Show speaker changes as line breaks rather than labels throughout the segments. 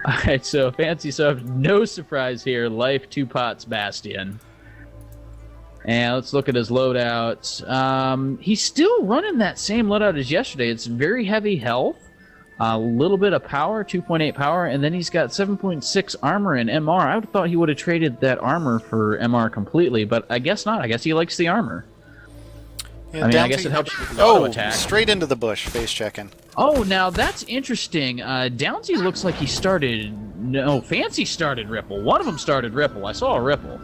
Alright, so FancySauce, no surprise here. Life, 2 pots, Bastion. And let's look at his loadout. He's still running that same loadout as yesterday. It's very heavy health, a little bit of power, 2.8 power, and then he's got 7.6 armor and MR. I would have thought he would have traded that armor for MR completely, but I guess not. I guess he likes the armor.
Yeah,
I mean, I guess it helps with the auto attack.
Straight into the bush, face checking.
Oh, now that's interesting. Downsy looks like he started... No, Fancy started Ripple. One of them started Ripple. I saw a Ripple.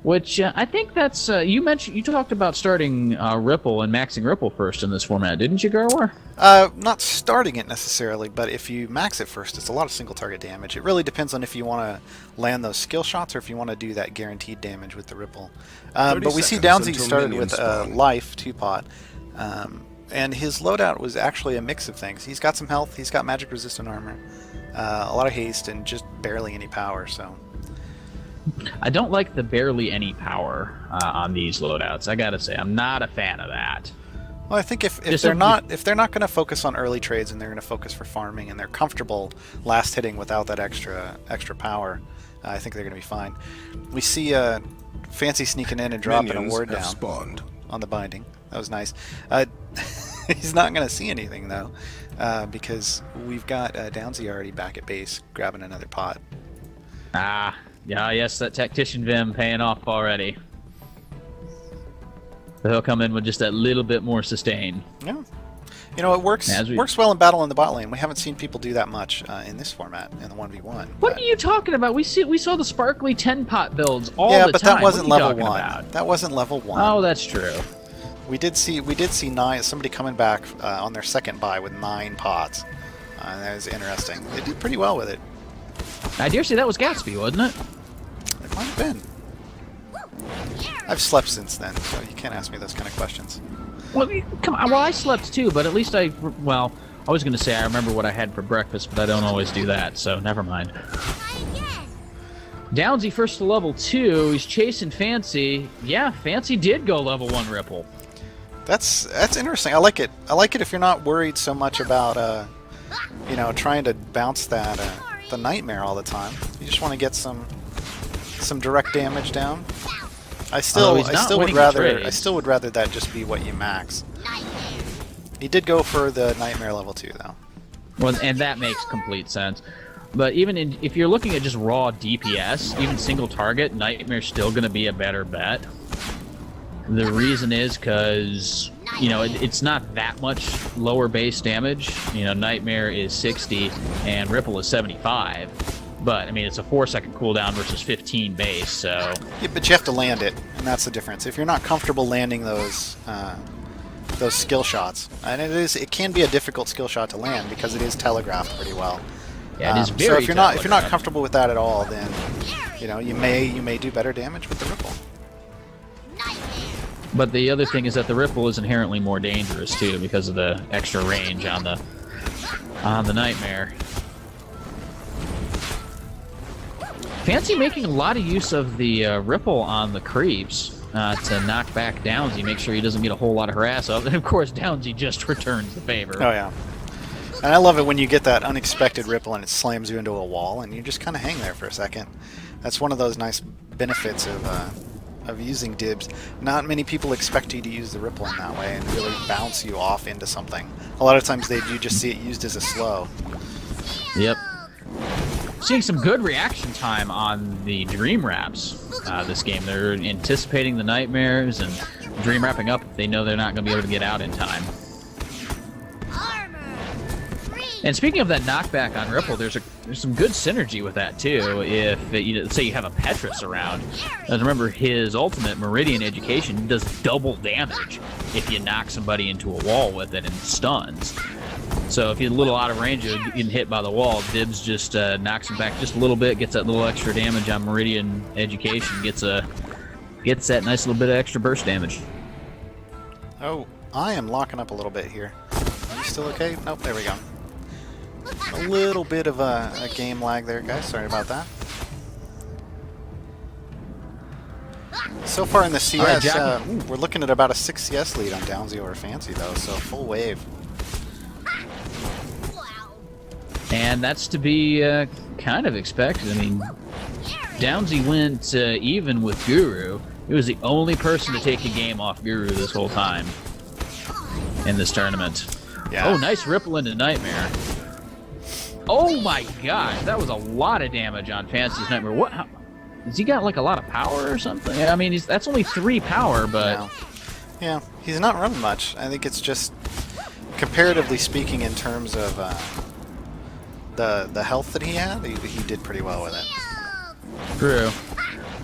Which, I think that's... you talked about starting Ripple and maxing Ripple first in this format, didn't you, Gaarawarr?
Not starting it necessarily, but if you max it first, it's a lot of single target damage. It really depends on if you want to land those skill shots or if you want to do that guaranteed damage with the Ripple. But we see Downsy started with Life, 2-pot. And his loadout was actually a mix of things. He's got some health, he's got magic resistant armor, a lot of haste, and just barely any power. So
I don't like the barely any power on these loadouts. I gotta say, I'm not a fan of that.
Well, I think if they're not going to focus on early trades and they're going to focus for farming and they're comfortable last hitting without that extra power, I think they're going to be fine. We see Fancy sneaking in and dropping a ward down
spawned
on the binding. That was nice. He's not going to see anything though, because we've got Downsy already back at base grabbing another pot.
Ah, yeah, yes, that Tactician Vim paying off already. So he'll come in with just that little bit more sustain.
Yeah. You know, it works well in battle in the bot lane. We haven't seen people do that much in this format, in the 1v1.
What are you talking about? We saw the sparkly 10-pot builds all
the time.
the time.
Yeah, but that wasn't level 1.
About?
That wasn't level 1.
Oh, that's true.
We did see somebody coming back on their second buy with 9 pots. That was interesting. They did pretty well with it.
I dare say that was Gatsby, wasn't it?
It might have been. I've slept since then, so you can't ask me those kind of questions.
Well, come on. Well, I slept too, but at least I was going to say I remember what I had for breakfast, but I don't always do that, so never mind. Downsy first to level 2. He's chasing Fancy. Yeah, Fancy did go level 1 Ripple.
That's interesting. I like it. I like it if you're not worried so much about you know, trying to bounce that the Nightmare all the time. You just want to get some direct damage down. I still would rather that just be what you max. He did go for the Nightmare level 2 though.
Well, and that makes complete sense. But even if you're looking at just raw DPS, even single target, Nightmare's still going to be a better bet. The reason is because, you know, it's not that much lower base damage. You know, Nightmare is 60 and Ripple is 75. But, I mean, it's a 4-second cooldown versus 15 base, so...
Yeah, but you have to land it, and that's the difference. If you're not comfortable landing those skill shots, and it can be a difficult skill shot to land because it is telegraphed pretty well.
Yeah, it is very
so if you're not comfortable with that at all, then you know you may do better damage with the Ripple.
But the other thing is that the Ripple is inherently more dangerous too because of the extra range on the Nightmare. Fancy making a lot of use of the Ripple on the creeps to knock back Downsy, make sure he doesn't get a whole lot of harass up. And of course, Downsy just returns the favor.
Oh yeah. And I love it when you get that unexpected Ripple and it slams you into a wall and you just kind of hang there for a second. That's one of those nice benefits of using Dibs. Not many people expect you to use the Ripple in that way and really bounce you off into something. A lot of times you just see it used as a slow.
Yep. Seeing some good reaction time on the Dream Wraps this game. They're anticipating the Nightmares and Dream Wrapping up if they know they're not going to be able to get out in time. And speaking of that knockback on Ripple, there's some good synergy with that too. If say you have a Petrus around, and remember his ultimate Meridian Education does double damage if you knock somebody into a wall with it and stuns. So if you're a little out of range of getting hit by the wall, Dibs just knocks him back just a little bit, gets that little extra damage on Meridian Education, gets that nice little bit of extra burst damage.
Oh, I am locking up a little bit here. Are you still okay? Nope, there we go. A little bit of a game lag there, guys. Sorry about that. So far in the CS, we're looking at about a 6 CS lead on Downsy over Fancy, though, so full wave.
And that's to be kind of expected. I mean, Downsy went even with Guru. He was the only person to take a game off Guru this whole time in this tournament.
Yeah.
Oh, nice ripple into Nightmare. Oh my gosh, that was a lot of damage on Fancy's Nightmare. What? Has he got like a lot of power or something? I mean, that's only 3 power, but...
No. Yeah, he's not running much. I think it's just, comparatively speaking, in terms of the health that he had, he did pretty well with it.
True.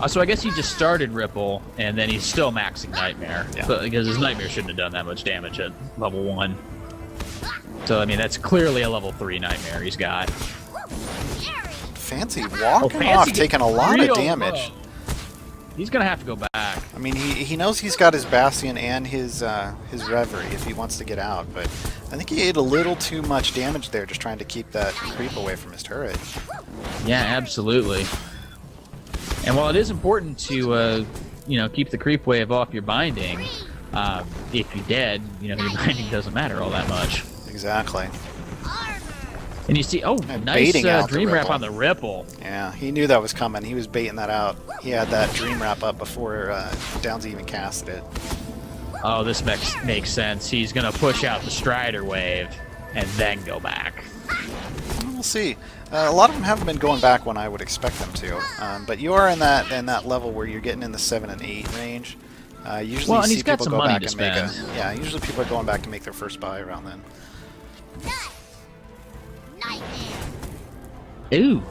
So I guess he just started Ripple, and then he's still maxing Nightmare.
Yeah.
So, because his Nightmare shouldn't have done that much damage at level 1. So, I mean, that's clearly a level 3 Nightmare he's got.
Fancy walking
Fancy
off, taking a lot of
real
damage.
low. He's going to have to go back.
I mean, he knows he's got his Bastion and his Reverie if he wants to get out, but I think he ate a little too much damage there just trying to keep that creep away from his turret.
Yeah, absolutely. And while it is important to, you know, keep the creep wave off your binding, if you're dead, you know, your binding doesn't matter all that much.
Exactly.
And you see, oh,
And
nice
baiting out the
Dream Wrap
Ripple.
on the Ripple.
Yeah, he knew that was coming. He was baiting that out. He had that Dream Wrap up before Downsy even casted it.
Oh, this makes sense. He's going to push out the Strider Wave and then go back.
We'll see. A lot of them haven't been going back when I would expect them to, but you are in that level where you're getting in the 7 and 8 range. Usually,
Well, and
you
he's
see
got
people
some
go
money
back
to
and make a
spend.
yeah. Usually, people are going back to make their first buy around then.
Ooh.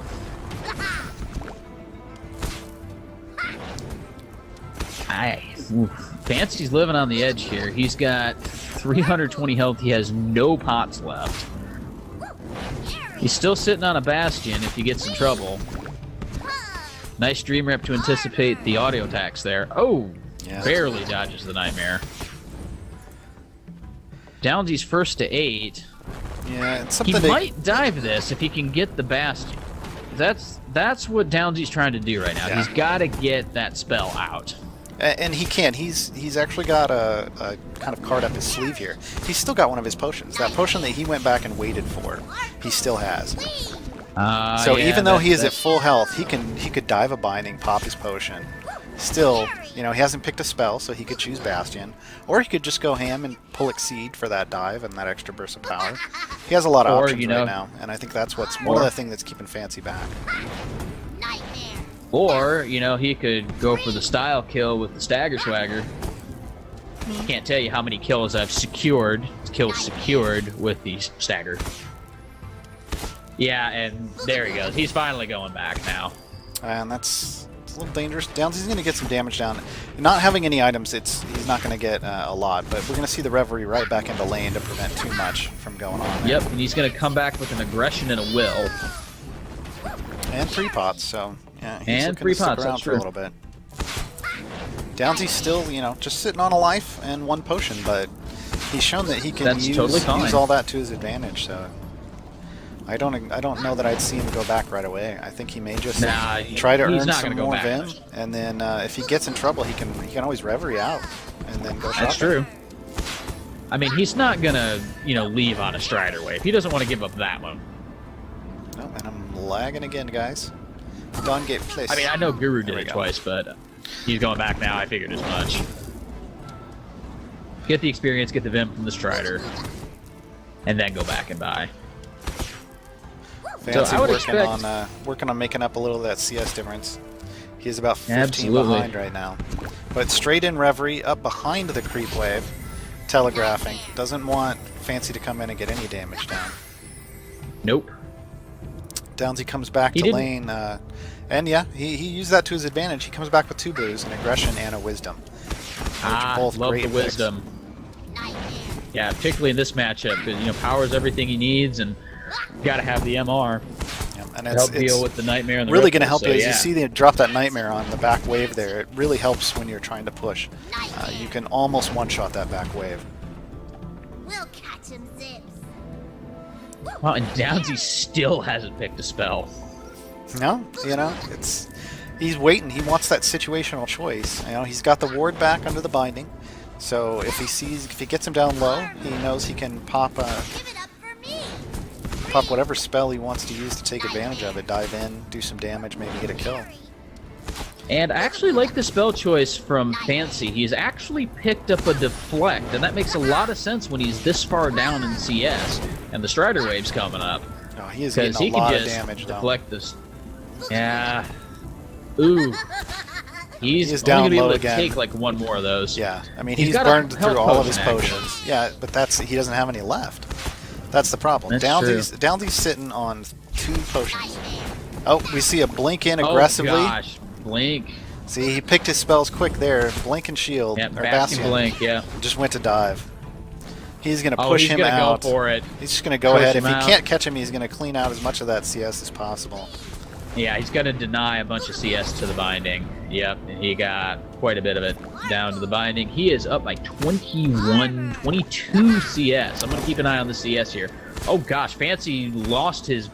Fancy's living on the edge here. He's got 320 health. He has no pots left. He's still sitting on a Bastion if he gets in trouble. Nice Dream Wrap to anticipate the auto attacks there. Oh,
Yeah.
barely dodges the Nightmare. Downsy's first to 8.
Yeah, it's
He
something.
might dive this if he can get the Bastion. That's what Downsy's trying to do right now.
Yeah.
He's got to get that spell out.
And he can. He's actually got a kind of card up his sleeve here. He's still got one of his potions. That potion that he went back and waited for, he still has. So
Yeah,
even though he is at
that's-
full health, he could dive a binding, pop his potion. Still, you know, he hasn't picked a spell, so he could choose Bastion, or he could just go ham and pull Exceed for that dive and that extra burst of power. He has a lot of
Or,
options
you know,
right now, and I think that's what's one of the things that's keeping Fancy back.
Or, you know, he could go for the style kill with the Stagger Swagger. Can't tell you how many kills I've secured with the Stagger. Yeah, and there he goes. He's finally going back now.
And it's a little dangerous. Downsy's going to get some damage down. Not having any items, he's not going to get a lot, but we're going to see the Reverie right back into lane to prevent too much from going on there.
Yep, and he's going to come back with an aggression and a will.
And 3 pots, so yeah, he's
And
looking
3
to stick
pots,
around
that's
for a
true.
little bit. Downsy's still, you know, just sitting on a life and 1 potion, but he's shown that he can
That's totally fine.
use all that to his advantage. So I don't know that I'd see him go back right away. I think he may just
Nah,
try to
he's
earn
not
some
gonna go
more
back
vim,
much.
and then if he gets in trouble, he can always Reverie out and then go shopping.
That's true. I mean, he's not going to, you know, leave on a Strider Wave. He doesn't want to give up that one.
Oh, and I'm lagging again, guys. Dawn Gate place.
I mean, I know Guru
There
did
we
it
go.
twice, but he's going back now. I figured as much. Get the experience, get the Vim from the Strider, and then go back and buy.
Fancy
I would
working on making up a little of that CS difference. He is about 15
Absolutely.
behind right now. But straight in Reverie, up behind the creep wave, telegraphing. Doesn't want Fancy to come in and get any damage down.
Nope.
Downsy comes back
He
to
didn't-
lane, and yeah, he used that to his advantage. He comes back with 2 blues, an aggression and a wisdom. Which both
Love
great
the
picks.
wisdom. Yeah, particularly in this matchup, because, you know, power's everything he needs, and got to have the MR
Yeah, and
to
it's,
help deal with the Nightmare and the
really going to
Ripple,
help
so,
you as
yeah.
you see them drop that Nightmare on the back wave there. It really helps when you're trying to push. You can almost one-shot that back wave.
We'll catch him, Zips.
Wow, and Downsy still hasn't picked a spell.
No, you know, he's waiting. He wants that situational choice. You know, he's got the ward back under the binding, so if he gets him down low, he knows he can pop
Give it up for me.
pop whatever spell he wants to use to take advantage of it. Dive in, do some damage, maybe get a kill.
And I actually like the spell choice from Fancy. He's actually picked up a Deflect, and that makes a lot of sense when he's this far down in CS, and the Strider Wave's coming up.
Oh, he is getting a lot of damage, though.
Deflect this. Yeah. Ooh. He's only
down
going to be
low
able to
again.
take like one more of those.
Yeah, I mean, he's
got
burned
a health
through all of his
potion
potions. Yeah, but he doesn't have any left. That's the problem.
That's
Downsy's sitting on 2 potions. Oh, we see a blink in aggressively.
Oh gosh, Blink.
See, he picked his spells quick there. Blink and shield.
Yeah,
or
Bastion Blink, yeah.
Just went to dive. He's going to
Oh,
push
he's
him
gonna
out.
go for it.
He's just going to go
Push
ahead. If
him
he
out.
can't catch him, he's going to clean out as much of that CS as possible.
Yeah, he's going to deny a bunch of CS to the binding. Yep, and he got quite a bit of it down to the binding. He is up by 21, 22 CS. I'm going to keep an eye on the CS here. Oh gosh, Fancy lost his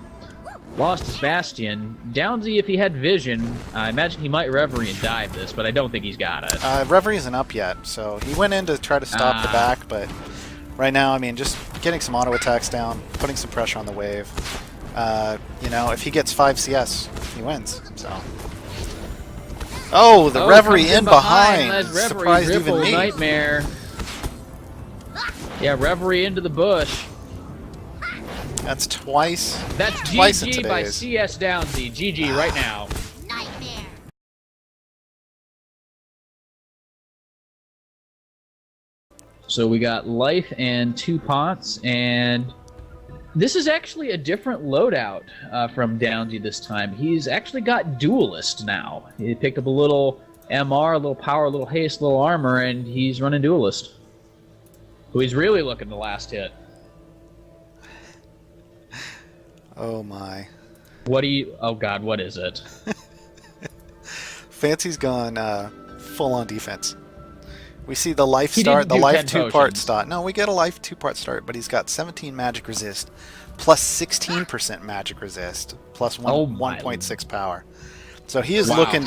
Bastion. Downsy, if he had vision, I imagine he might Reverie and dive this, but I don't think he's got it.
Reverie isn't up yet, so he went in to try to stop the back, but right now, I mean, just getting some auto attacks down, putting some pressure on the wave. You know, if he gets 5 CS, he wins. So. Oh, the Reverie in behind! Surprised even me.
Nightmare. Yeah, Reverie into the bush.
That's twice.
That's
twice in
GG by
today's.
CS Downsy. GG right now.
Nightmare.
So we got life and 2 pots, and this is actually a different loadout from Downsy this time. He's actually got Duelist now. He picked up a little MR, a little power, a little haste, a little armor, and he's running Duelist. Who he's really looking to last hit.
Oh my.
What do you... Oh god, what is it?
Fancy's gone full on defense. We see the life
He
start,
didn't
the
do
life
10
2-part
potions.
start. No, we get a life 2-part start, but he's got 17 magic resist, plus 16% magic resist, plus
Oh my.
1.6 power. So he is
Wow.
looking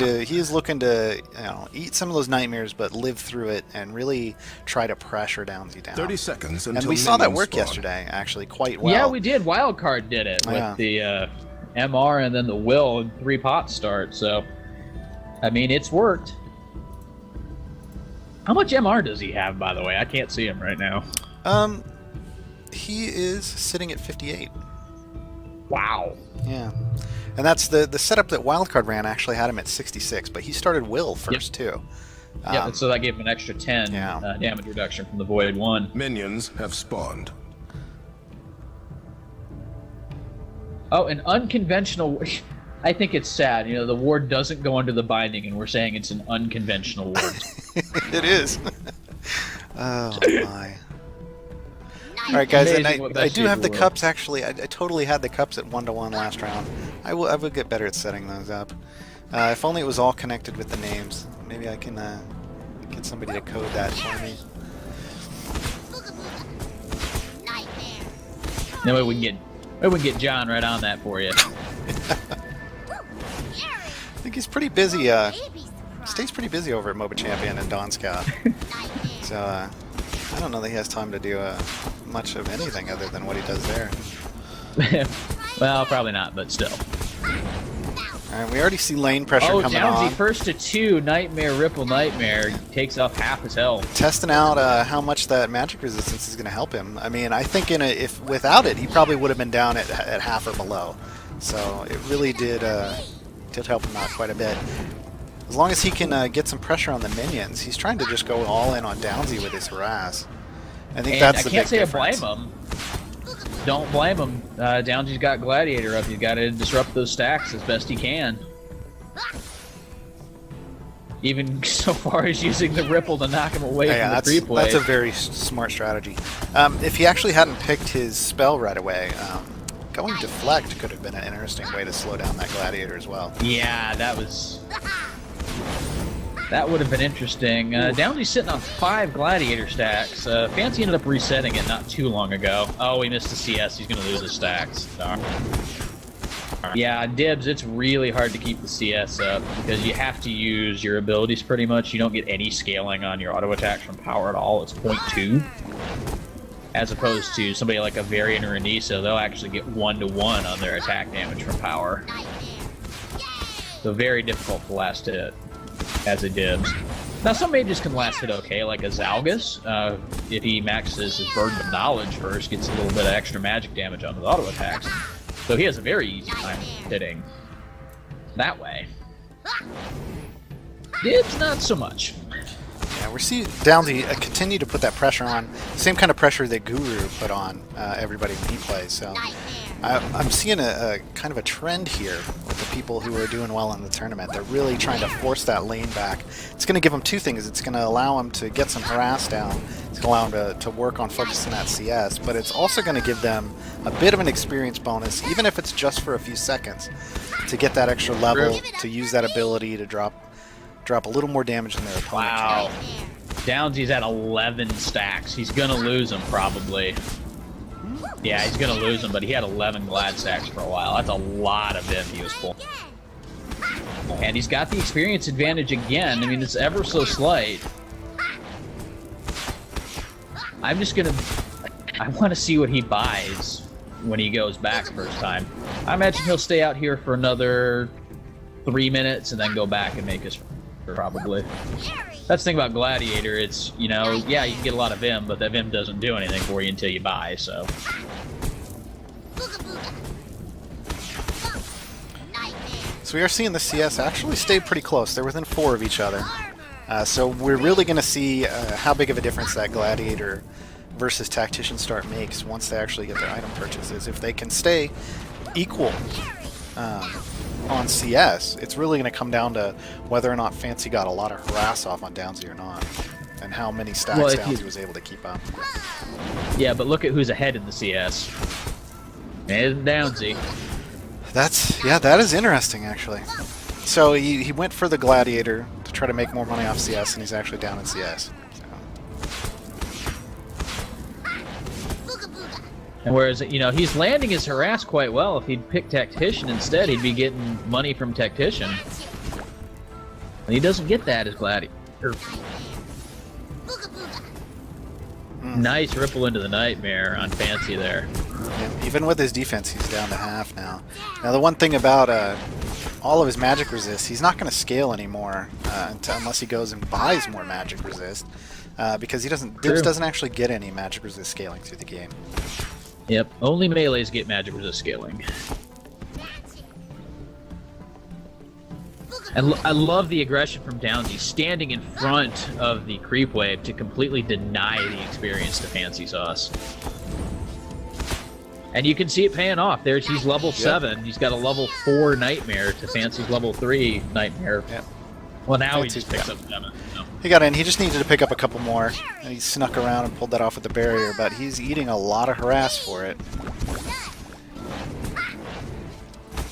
to you know, eat some of those nightmares, but live through it and really try to pressure Downsy down.
30 seconds until
And we saw that
minions
work
spawn.
yesterday, actually, quite well.
Yeah, we did. Wildcard did it
Yeah.
with the MR and then the Will and 3 pot start. So, I mean, it's worked. How much MR does he have, by the way? I can't see him right now.
He is sitting at 58.
Wow.
Yeah. And that's the setup that Wildcard ran actually had him at 66, but he started Will first too.
Yeah, so that gave him an extra 10
yeah.
damage reduction from the Void 1.
Minions have spawned.
Oh, an unconventional... I think it's sad. You know, the ward doesn't go under the binding, and we're saying it's an unconventional ward.
It is. Oh my. Alright guys, and
Amazing what
I
best
do have the
shaper will.
cups actually. I totally had the cups at 1-to-1 last round. I will get better at setting those up. If only it was all connected with the names. Maybe I can get somebody to code that for me.
Nightmare.
That way we can get John right on that for you.
I think he's pretty busy.
Baby
Stays pretty busy over at MOBA Champion and Dawn Scout. So I don't know that he has time to do much of anything other than what he does there.
Well, probably not, but still.
Alright, we already see lane pressure
Oh,
coming
Downsy
on.
first to 2, Nightmare, Ripple, Nightmare. Takes off half his health.
Testing out how much that magic resistance is going to help him. I mean, I think if without it, he probably would have been down at half or below. So it really did help him out quite a bit. As long as he can get some pressure on the minions, he's trying to just go all in on Downsy with his harass. I think
And
that's
I
the
can't
big
say
difference.
I blame him. Don't blame him. Downsy's got Gladiator up. He's got to disrupt those stacks as best he can. Even so far as using the Ripple to knock him away
Yeah,
from the
that's,
creep wave.
that's a very smart strategy. If he actually hadn't picked his spell right away, going Deflect could have been an interesting way to slow down that Gladiator as well.
Yeah, that would have been interesting. Downsy's sitting on 5 Gladiator stacks. Fancy ended up resetting it not too long ago. Oh, he missed the CS. He's going to lose his stacks. Darn. Yeah, Dibs, it's really hard to keep the CS up because you have to use your abilities pretty much. You don't get any scaling on your auto attacks from power at all. It's 0.2. as opposed to somebody like a Varian or a Nisa. They'll actually get 1-to-1 on their attack damage from power. So very difficult to last hit as a Dibs. Now some mages can last hit okay, like a Zalgus. If he maxes his Burden of Knowledge first, gets a little bit of extra magic damage on his auto attacks. So he has a very easy time hitting that way. Dibs, not so much.
Yeah, we're seeing Downsy continue to put that pressure on, same kind of pressure that Guru put on everybody when he plays. So I'm seeing a kind of a trend here with the people who are doing well in the tournament. They're really trying to force that lane back. It's going to give them two things. It's going to allow them to get some harass down. It's going to allow them to work on focusing that CS, but it's also going to give them a bit of an experience bonus, even if it's just for a few seconds, to get that extra level, to use that ability to drop a little more damage than their opponent.
Wow. Downsy's at 11 stacks. He's going to lose them probably. Yeah, he's going to lose them, but he had 11 glad stacks for a while. That's a lot of Vim he was pulling. And he's got the experience advantage again. I mean, it's ever so slight. I'm just going to... I want to see what he buys when he goes back first time. I imagine he'll stay out here for another 3 minutes and then go back and make his... probably. That's the thing about Gladiator, it's, you know, yeah, you can get a lot of Vim, but that Vim doesn't do anything for you until you buy, so.
So we are seeing the CS actually stay pretty close. They're within 4 of each other. So we're really going to see how big of a difference that Gladiator versus Tactician start makes once they actually get their item purchases. If they can stay equal on CS, it's really going to come down to whether or not Fancy got a lot of harass off on Downsy or not, and how many stacks Downsy was able to keep up.
Yeah, but look at who's ahead in the CS. And Downsy.
That is interesting, actually. So he went for the Gladiator to try to make more money off CS, and he's actually down in CS.
And whereas, you know, he's landing his harass quite well. If he'd picked Tactician instead, he'd be getting money from Tactician. And he doesn't get that as Gladiator. Nice ripple into the Nightmare on Fancy there.
Yeah, even with his defense, he's down to half now. Now, the one thing about all of his magic resist, he's not going to scale anymore unless he goes and buys more magic resist, because Dibs doesn't actually get any magic resist scaling through the game.
Yep, only melees get magic resist scaling. And I love the aggression from Downsy, standing in front of the creep wave to completely deny the experience to FancySauce. And you can see it paying off. He's level 7. He's got a level 4 Nightmare to Fancy's level 3 Nightmare.
Yep.
Well, now he just picks up 7. So.
He got in. He just needed to pick up a couple more. And he snuck around and pulled that off with the barrier, but he's eating a lot of harass for it.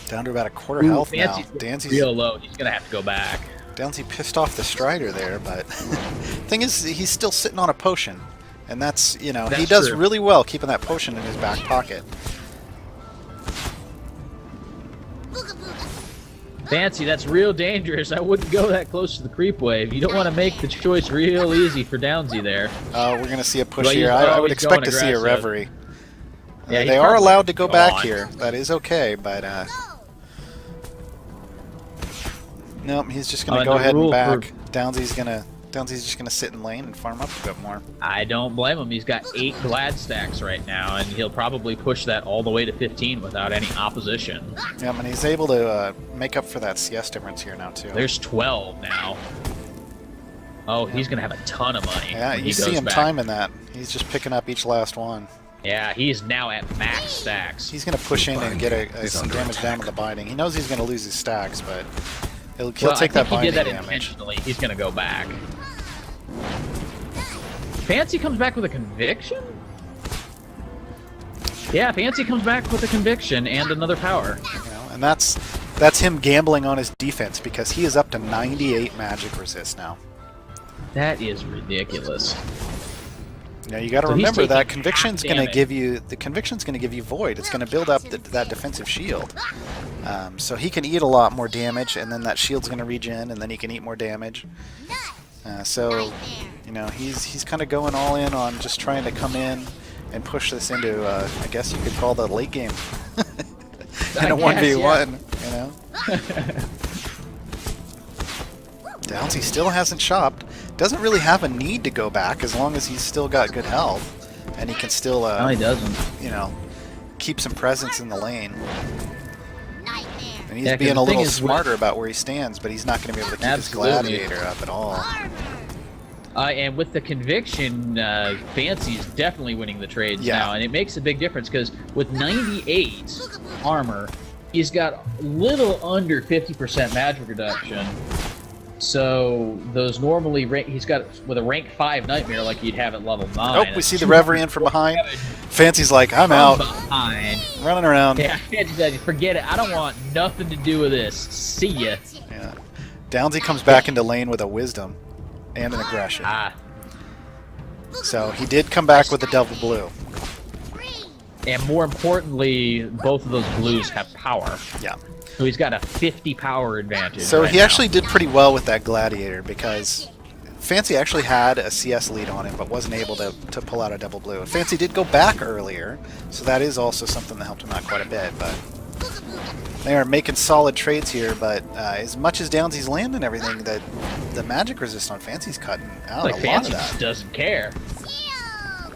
Down to about a quarter health now.
Fancy's real low. He's going to have to go back.
Downsy pissed off the Strider there, but thing is, he's still sitting on a potion. And that's, you know, he does really well keeping that potion in his back pocket.
Fancy, that's real dangerous. I wouldn't go that close to the creep wave. You don't want to make the choice real easy for Downsy there.
We're going to see a push here. I would expect to see a Reverie.
Yeah,
they are allowed to go back here. That is okay, but... nope, he's just going to go ahead and back. Downsy's just going to sit in lane and farm up a bit more.
I don't blame him. He's got 8 glad stacks right now, and he'll probably push that all the way to 15 without any opposition.
Yeah, and he's able to make up for that CS difference here now, too.
There's 12 now. Oh, he's going to have a ton of money.
Yeah, you see him timing that. He's just picking up each last one.
Yeah, he's now at max stacks.
He's going to push in and get some damage down with the binding. He knows he's going to lose his stacks, but he'll take that binding damage. He did that
intentionally. He's going to go back. Fancy comes back with a conviction? Yeah, Fancy comes back with a conviction and another power.
You know, and that's him gambling on his defense because he is up to 98 magic resist now.
That is ridiculous.
Now you got to remember that conviction's going to give you void. It's going to build up that defensive shield, so he can eat a lot more damage, and then that shield's going to regen, and then he can eat more damage. So, you know, he's kind of going all in on just trying to come in and push this into, I guess you could call the late game.
I
In a
guess,
1v1, you know? Downsy still hasn't shopped. Doesn't really have a need to go back as long as he's still got good health. And he can still,
No, he doesn't.
you know, keep some presence in the lane.
Nightmare.
And he's
Yeah, 'cause
being a
the thing
little
is
smarter about where he stands, but he's not going to be able to keep
Absolutely.
his gladiator up at all.
Armor.
And with the conviction, Fancy is definitely winning the trades
Yeah.
now, and it makes a big difference because with 98 armor, he's got little under 50% magic reduction. So those normally he's got with a rank 5 nightmare like you'd have at level 9.
Nope, we see the Reverie in from behind. Fancy's like, I'm out,
Behind.
running around.
Yeah, Fancy said, forget it. I don't want nothing to do with this. See ya.
Yeah. Downsy comes back into lane with a wisdom and an aggression.
Ah,
So he did come back with a double blue.
and more importantly, both of those blues have power.
Yeah.
So he's got a 50 power advantage.
So
right
he
now.
actually did pretty well with that gladiator because Fancy actually had a CS lead on him but wasn't able to pull out a double blue. And Fancy did go back earlier, so that is also something that helped him out quite a bit. But they are making solid trades here, but as much as Downsy's landing everything, the magic resist on Fancy's cutting out
like
a lot
Fancy
of
just
that.
doesn't care.
Shield.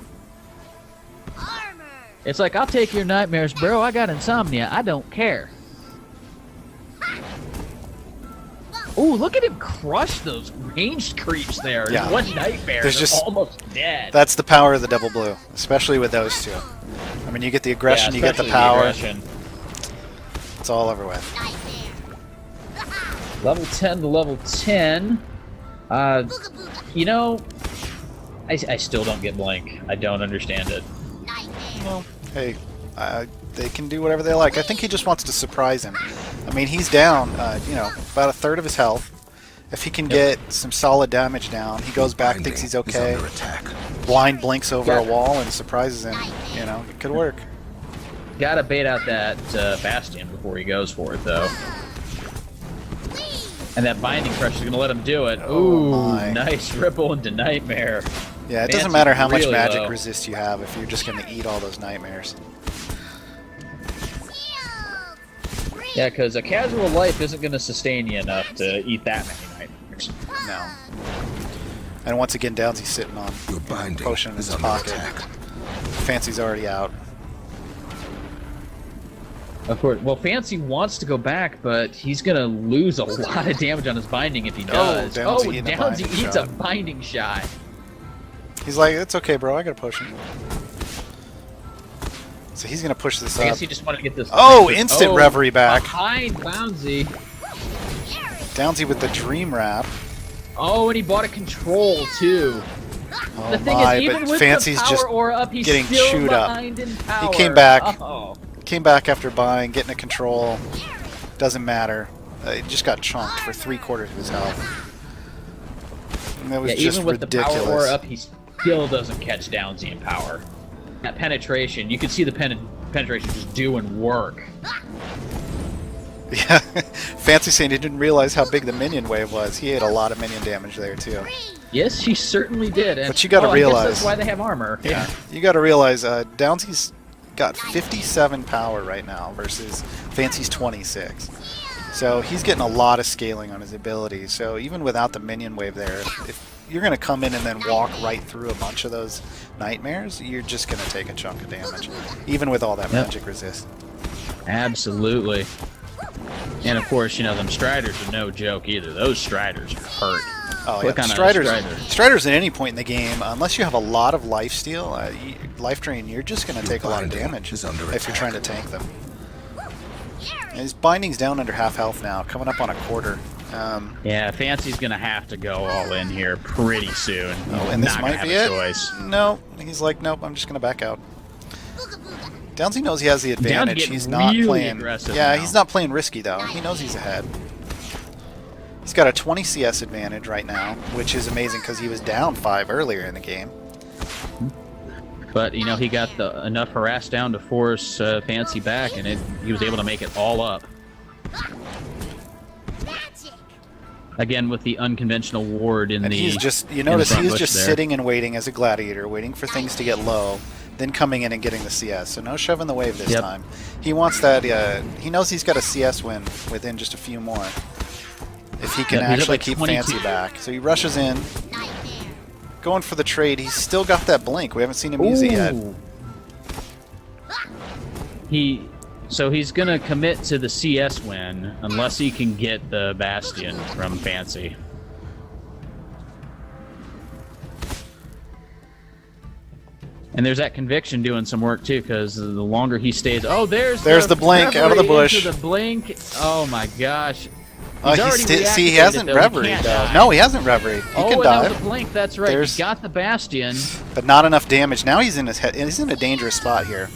Armor.
It's like, I'll take your nightmares, bro. I got insomnia. I don't care. Ooh, look at him crush those ranged creeps there.
Yeah.
One nightmare.
There's
They're
just-
almost dead.
That's the power of the double blue, especially with those two. I mean, you get the aggression,
Yeah,
you get the
especially
power.
aggression.
It's all over with.
Nightmare.
Level 10 to level 10.
Booga booga.
You know, I still don't get Blink. I don't understand it.
Nightmare.
Well, hey, they can do whatever they like. I think he just wants to surprise him. I mean, he's down, you know, about a third of his health. If he can get some solid damage down, he goes back, thinks he's okay. Blind blinks over a wall and surprises him. You know, it could work.
Gotta bait out that Bastion before he goes for it, though. And that Binding Crush is gonna let him do it.
Oh,
Ooh,
my.
nice ripple into Nightmare.
Yeah, it doesn't
Fancy's
matter how much
really
magic
low.
resist you have if you're just going to eat all those nightmares.
Shield.
Yeah, because a casual life isn't gonna sustain you enough to eat that many nightmares.
No. And once again, Downsy's sitting on
Your binding
potion in
is
his
under
pocket.
attack.
Fancy's already out.
Of course. Well, Fancy wants to go back, but he's gonna lose a lot of damage on his binding if he does.
Downsy eating a
Downsy
binding
eats
shot.
a binding shot.
He's like, it's okay, bro. I got a potion. So he's going to push this
I
up.
guess he just wanted to get this.
Oh, instant Reverie back.
Behind Bouncy.
Downsy with the Dream Wrap.
Oh, and he bought a control too.
Oh
The thing
my,
is, even
but
with
Fancy's
the power
just
aura up, he's
getting
still
chewed up.
behind in power.
came back.
Oh.
came back after buying, getting a control. Doesn't matter. He just got chunked for 3/4 of his health. And that was
Yeah,
just
even with
ridiculous.
the power aura up, he still doesn't catch Downsy in power. That penetration, you can see the penetration just doing work.
Yeah, Fancy saying he didn't realize how big the minion wave was. He ate a lot of minion damage there too.
Yes, he certainly did. And,
But you gotta
I guess
realize-
that's why they have armor.
Yeah, you got to realize Downsy's got 57 power right now versus Fancy's 26. So he's getting a lot of scaling on his abilities. So even without the minion wave there, if you're going to come in and then walk right through a bunch of those nightmares, you're just going to take a chunk of damage, even with all that
Yep.
magic resist.
Absolutely. And of course, you know, them Striders are no joke either. Those Striders hurt.
Oh
Click
yeah,
on a
Striders.
Strider.
Striders at any point in the game, unless you have a lot of life steal, life drain, you're just going to take a lot of
binding
damage
is under
if you're
attack.
trying to tank them. And his binding's down under half health now, coming up on a quarter.
Yeah, Fancy's gonna have to go all in here pretty soon.
Oh, and this
Not gonna
might
have
be
a
it.
choice.
No, he's like, nope, I'm just going to back out. Downsy knows he has the advantage.
getting
He's not
really
playing.
aggressive
Yeah,
now.
he's not playing risky though. He knows he's ahead. He's got a 20 CS advantage right now, which is amazing because he was down 5 earlier in the game.
But you know, he got enough harass down to force Fancy back, and he was able to make it all up.
Magic.
Again, with the unconventional ward in
And
the.
he's just, you
in the
notice
front
he's
bush
just
there.
sitting and waiting as a gladiator, waiting for things to get low. then coming in and getting the CS. So no shoving the wave this time. He wants that. He knows he's got a CS win within just a few more. If he can actually keep Fancy back. So he rushes in, going for the trade. He's still got that blink. We haven't seen him use it yet.
So he's going to commit to the CS win unless he can get the Bastion from Fancy. And there's that conviction doing some work too, because the longer he stays, there's
the blink out of the bush.
The blink. Oh my gosh.
See, he hasn't reverie though. No, he hasn't reverie. He can dive.
The blink. That's right. He's got the Bastion,
but not enough damage. Now he's in his head. He's in a dangerous spot here.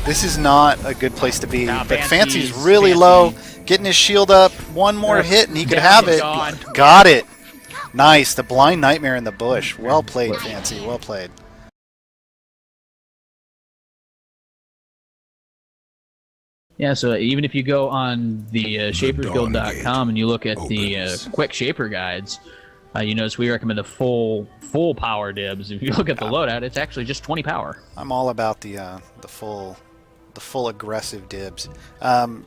This is not a good place to be. But Fancy's really low, getting his shield up. One more hit and he could have it. Got it. Nice. The blind nightmare in the bush. Well played, Fancy. Well played.
Yeah, so even if you go on the shapersguild.com and you look at the quick shaper guides, you notice we recommend the full power dibs. If you look at the loadout, it's actually just 20 power.
I'm all about the full aggressive dibs.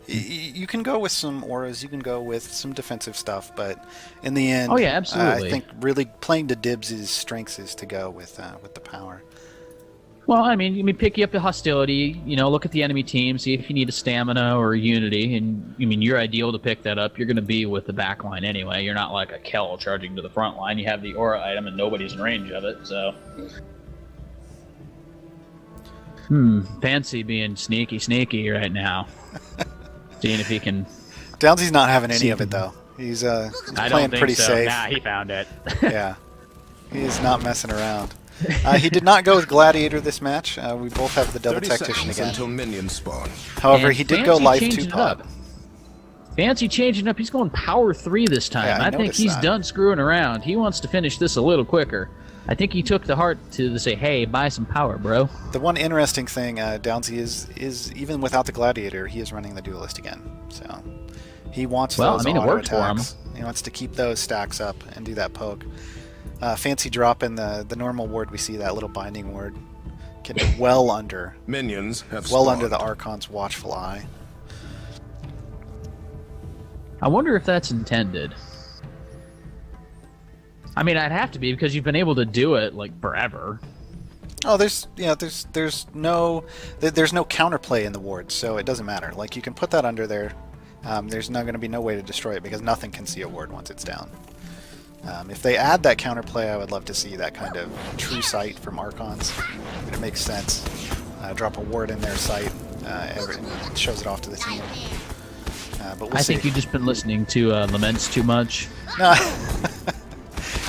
You can go with some auras, you can go with some defensive stuff, but in the end,
absolutely.
I think really playing to Dibs' strengths is to go with the power.
Well, I mean, pick you up the hostility, look at the enemy team, see if you need a stamina or a unity, and, you're ideal to pick that up. You're going to be with the back line anyway. You're not like a Kel charging to the front line. You have the aura item and nobody's in range of it, so... Fancy being sneaky right now. Seeing if he can...
Downsy's not having any of it, though. He's playing pretty safe.
Nah, he found it.
Yeah. He's not messing around. He did not go with Gladiator this match. We both have the double tactician again.
Until minions spawn.
However, he did go life 2 pod.
Fancy changing up. He's going power 3 this time.
Yeah,
I think he's done screwing around. He wants to finish this a little quicker. I think he took the heart to say, "Hey, buy some power, bro."
The one interesting thing, Downsy is even without the Gladiator, he is running the Duelist again. So he wants those auto
it worked
attacks.
for him.
He wants to keep those stacks up and do that poke. Fancy drop in the normal ward. We see that little binding ward getting well under
minions have
under the Archon's watchful eye.
I wonder if that's intended. I mean, I'd have to be, because you've been able to do it like forever.
Oh, there's no counterplay in the ward, so it doesn't matter. Like, you can put that under there. There's not going to be no way to destroy it because nothing can see a ward once it's down. If they add that counterplay, I would love to see that kind of true sight from Archons. It makes sense. Drop a ward in their sight, it shows it off to the team. But we'll see.
think you've just been listening to Laments too much.
No.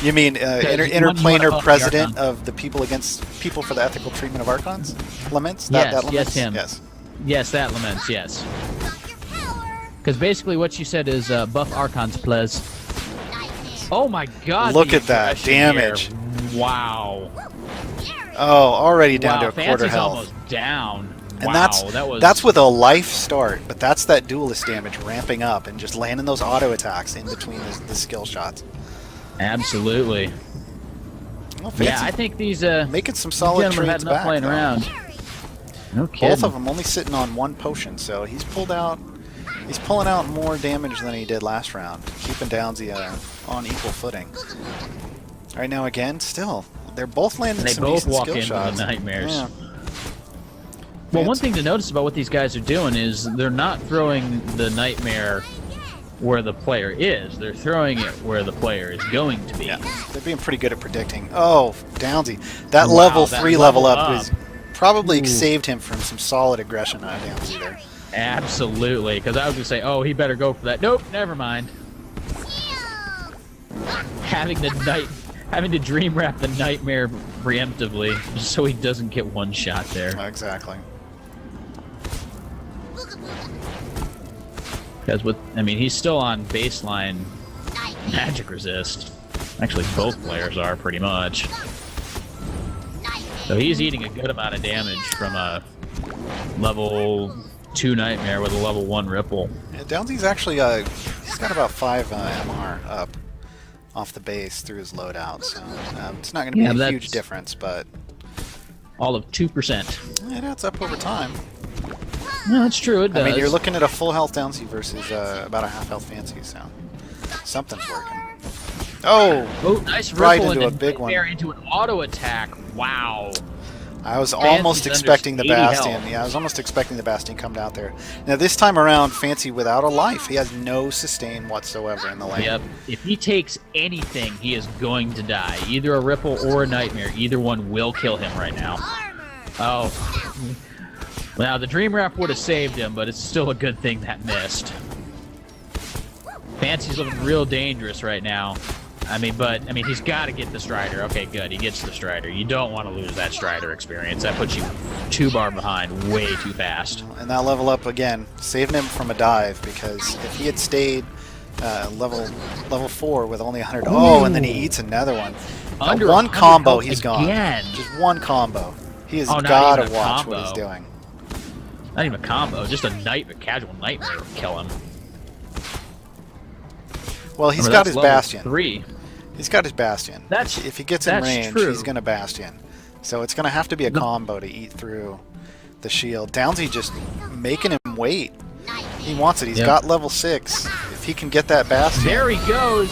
You mean interplanar president of the People for the Ethical Treatment of Archons? Laments? That Laments?
Yes, him.
Yes.
Yes, that Laments, yes. Because basically what you said is buff Archons, please. Oh my god!
Look at that damage!
Here. Wow.
Oh, already down to a quarter
Fancy's
health.
Almost down.
And that's with a life start, but that's that duelist damage ramping up and just landing those auto attacks in between the skill shots.
Absolutely.
Well, Fancy,
yeah, I think these
making some solid trades back.
Playing around. No kidding.
Both of them only sitting on 1 potion, so he's pulling out more damage than he did last round, keeping Downsy on equal footing. Right now, again, still they're both landing some decent skill shots.
They both walk into the nightmares.
Yeah.
Well, one thing to notice about what these guys are doing is they're not throwing the nightmare where the player is. They're throwing it where the player is going to be.
Yeah, they're being pretty good at predicting. Oh, Downsy, that level 3 level up was probably saved him from some solid aggression out of Downsy there.
Absolutely, because I was going to say, oh, he better go for that. Nope, never mind. Having to dream wrap the nightmare preemptively just so he doesn't get one shot there.
Exactly.
Because he's still on baseline magic resist. Actually, both players are pretty much. So he's eating a good amount of damage from a level 2 nightmare with a level 1 ripple.
Yeah, Downsy's actually he's got about 5 MR up off the base through his loadout, so it's not going to be a huge difference, but
all of 2%.
It adds up over time.
No, that's true. It does.
I mean, you're looking at a full health Downsy versus about a half health Fancy, so something's working. Oh!
Oh, nice
right
ripple
into
and
a big one.
into an auto attack. Wow.
I was
Fancy's
almost
under
expecting the
80
Bastion.
health.
Yeah, I was almost expecting the Bastion come out there. Now this time around, Fancy without a life. He has no sustain whatsoever in the lane.
Yep. If he takes anything, he is going to die. Either a ripple or a nightmare. Either one will kill him right now. Oh. Now, the Dream Wrap would have saved him, but it's still a good thing that missed. Fancy's looking real dangerous right now. I mean, he's got to get the Strider. Okay, good. He gets the Strider. You don't want to lose that Strider experience. That puts you 2 bar behind way too fast.
And that level up again, saving him from a dive, because if he had stayed level 4 with only 100, oh, and then he eats another one.
Under
One
100
combo,
health
he's
again.
gone. Just one combo. He has
Oh, not
got to
even a
watch
combo.
what he's doing.
Not even a combo, just a casual nightmare would kill him.
Well, he's
Remember,
got
that's
his
level
Bastion.
3.
He's got his Bastion.
That's-
if he gets in
that's
range,
true.
he's going to Bastion. So it's going to have to be a combo to eat through the shield. Downsy just making him wait. He wants it. He's
Yep.
got level 6. If he can get that Bastion,
There he goes,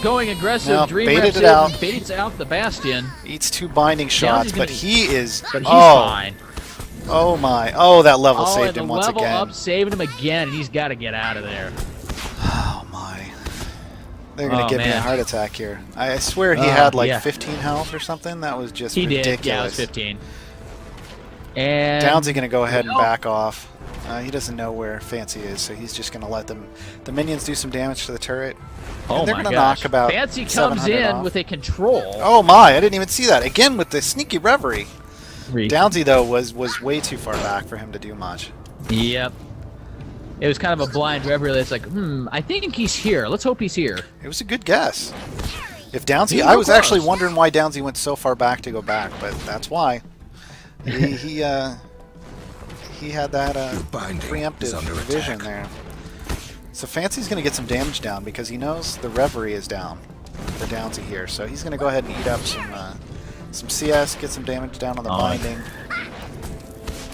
going aggressive.
No,
Dream
baited
Wrap
it out.
save, baits out the Bastion,
eats 2 binding shots,
gonna-
but he is...
but he's
oh,
fine.
oh my. Oh, that level
Oh,
saved
and
him
the
once
level
again.
up saving him again, and he's got to get out of there.
Oh my. They're going to
Oh,
give me a
man.
heart attack here. I swear he
Oh,
had like
yeah.
15 health or something. That was just
He
ridiculous.
did, yeah, it was 15. And
Downsy going to go ahead and
Well-
back off. He doesn't know where Fancy is, so he's just going to let the minions do some damage to the turret.
Oh
and they're
my
gonna
gosh.
knock about
Fancy comes
700
in
off.
with a control.
Oh my, I didn't even see that. Again with the sneaky reverie.
Re-
Downsy, though, was way too far back for him to do much.
Yep. It was kind of a blind reverie that's like, I think he's here. Let's hope he's here.
It was a good guess. If Downsy...
He
I was
was
actually
close.
wondering why Downsy went so far back to go back, but that's why. He had that
binding is
preemptive
under
vision
attack.
there. So Fancy's going to get some damage down because he knows the reverie is down for Downsy here. So he's going to go ahead and eat up some CS, get some damage down on the
Oh.
binding.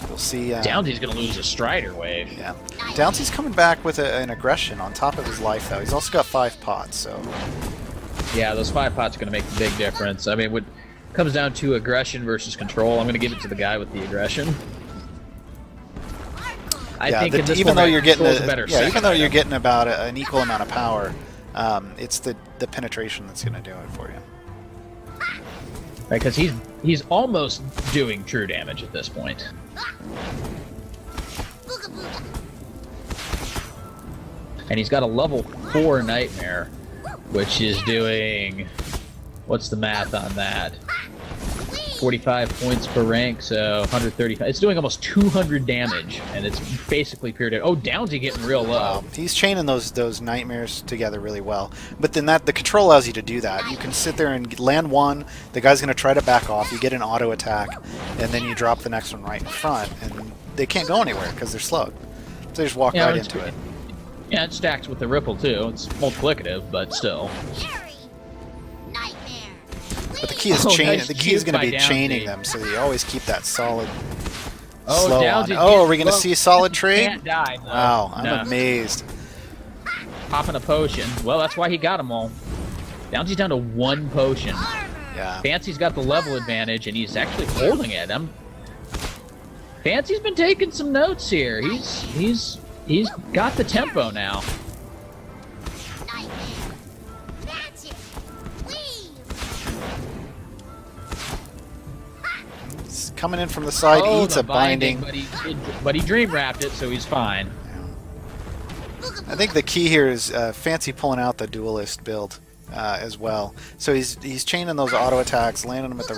We'll see.
Downsy's going to lose a Strider wave.
Yeah. Downsy's coming back with an aggression on top of his life, though. He's also got 5 pots, so...
Yeah, those 5 pots are going to make a big difference. I mean, what comes down to aggression versus control, I'm going to give it to the guy with the aggression. I
yeah,
think in this
even though
format,
you're getting
control's a better
even
second
though you're
item.
getting about an equal amount of power, it's the penetration that's going to do it for you.
Right, because he's almost doing true damage at this point.
Booga booga.
And he's got a level 4 Nightmare, which is doing... What's the math on that? 45 points per rank, so 135. It's doing almost 200 damage, and it's basically pure damage. Oh, Downsy getting real low.
He's chaining those nightmares together really well. But then the control allows you to do that. You can sit there and land one, the guy's going to try to back off, you get an auto attack, and then you drop the next one right in front, and they can't go anywhere because they're slowed. So they just walk right
it's-
into it.
Yeah, it stacks with the Ripple, too. It's multiplicative, but still.
Harry. Nightmare.
But the key is
Oh,
chaining.
nice
The key is
juke
going to
by
be chaining
Downsy.
them, so you always keep that solid
Oh,
slow on.
Downsy's
Oh, are we
getting
going to
low.
see a solid trade?
Can't die, though.
Wow, I'm
No.
amazed.
Popping a potion. Well, that's why he got them all. Downsy's down to 1 potion.
Yeah.
Fancy's got the level advantage, and he's actually holding it. Fancy's been taking some notes here. He's got the tempo now.
Nightmare. That's it. Leave.
He's coming in from the side,
Oh,
eats
the
a binding.
but he dream wrapped it, so he's fine.
I think the key here is Fancy pulling out the duelist build as well. So he's chaining those auto attacks, landing them at the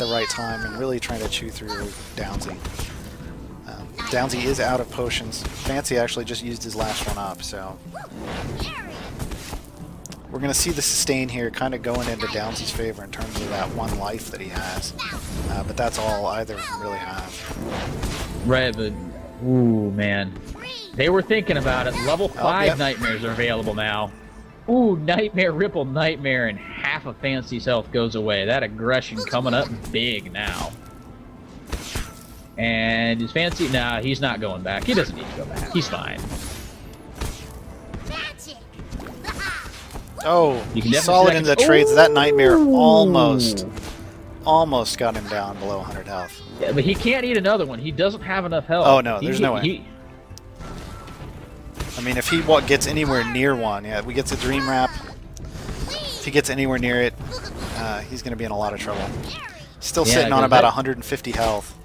right time, and really trying to chew through Downsy. Downsy is out of potions. Fancy actually just used his last one up, so we're going to see the sustain here kind of going into Downsy's favor in terms of that 1 life that he has. But that's all either of them really have.
Right, but ooh, man. They were thinking about it. Level 5
yep.
nightmares are available now. Ooh, Nightmare, Ripple, Nightmare, and half of Fancy's health goes away. That aggression coming up big now. And his Fancy, nah, he's not going back. He doesn't need to go back. He's fine.
That's it.
Oh,
You can
he solid
definitely-
into the trades. That nightmare
Ooh.
almost got him down below 100 health.
Yeah, but he can't eat another one. He doesn't have enough health.
Oh, no, there's no way.
He,
I mean, if he gets anywhere near one, yeah, we get the Dream Wrap. If he gets anywhere near it, he's going to be in a lot of trouble. Still
Yeah,
sitting on
'cause
about
that-
150 health.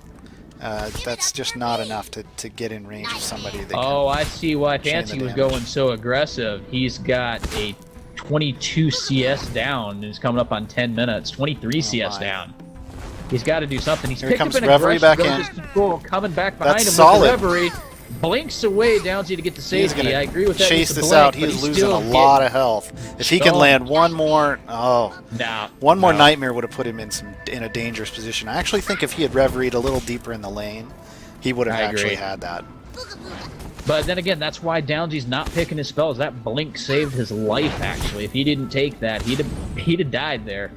That's just not enough to get in range of somebody that
oh, I see why
chain
Fancy
the
was
damage.
going so aggressive. He's got a 22 CS down and he's coming up on 10 minutes. 23 CS
my.
down. He's got to do something. He's
Here
picked
comes
up an
Reverie back
aggressive
in.
relative control, coming back behind
That's
him
solid.
with the Reverie. Blinks away Downsy to get the
He's
safety.
going
I agree with
to
that.
chase
with the
this
blink,
out.
but
He's losing
still
a lot of health. If he can
Oh.
land one more,
Nah,
one more
no.
nightmare would have put him in a dangerous position. I actually think if he had Reveried a little deeper in the lane, he would have
I
actually
agree.
had that.
But then again, that's why Downsy's not picking his spells. That blink saved his life, actually. If he didn't take that, he'd have died there.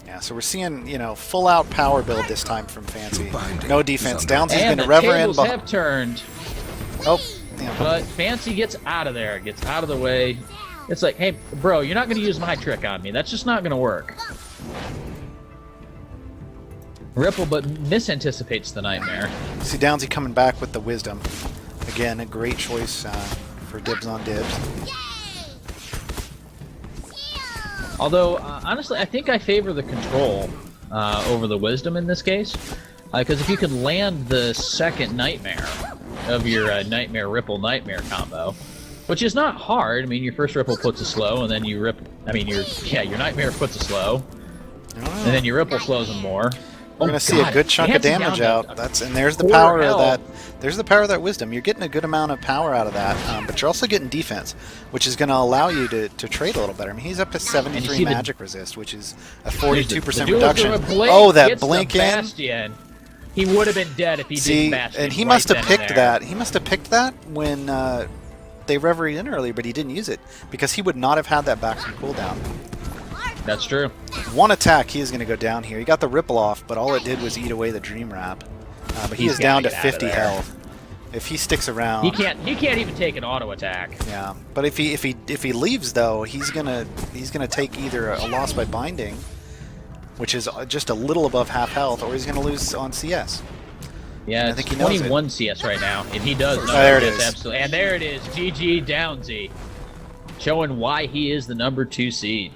Yeah, so we're seeing, full out power build this time from Fancy.
Binding
No defense.
is under-
Downsy's
And
going to
the
Rever in.
tables have turned,
Oh, yeah.
but Fancy gets out of there, gets out of the way. It's like, hey, bro, you're not going to use my trick on me. That's just not going to work. Ripple, but misanticipates the nightmare.
See Downsy coming back with the Wisdom. Again, a great choice for Dibs on Dibs.
Although, honestly, I think I favor the control over the wisdom in this case. Because if you can land the second nightmare of your nightmare ripple nightmare combo, which is not hard. I mean, your first ripple puts a slow, and then you rip. I mean, your nightmare puts a slow, and then your ripple slows them more.
We're gonna see a good chunk of damage out. And there's the power of that. There's the power of that Wisdom. You're getting a good amount of power out of that, but you're also getting defense, which is going to allow you to trade a little better. I mean, he's up to 73 magic resist, which is a 42% reduction. Oh, that blink in.
Bastion. He would have been dead if he didn't Bastion.
And he
right
must have
then and
picked
there.
that. He must have picked that when they Reveried in earlier, but he didn't use it because he would not have had that back from cooldown.
That's true.
One attack, he is going to go down here. He got the Ripple off, but all it did was eat away the Dream Wrap. But he
He's
is down to
gotta get out of
50
there.
health. If he sticks around,
He can't even take an auto attack.
yeah. But if he leaves though, he's gonna take either a loss by binding, which is just a little above half health, or he's gonna lose on CS.
Yeah,
I
it's
think he knows it.
21 CS right now, and he does know
There it
this,
is.
absolutely. And there it is, GG Downsy, showing why he is the #2 seed.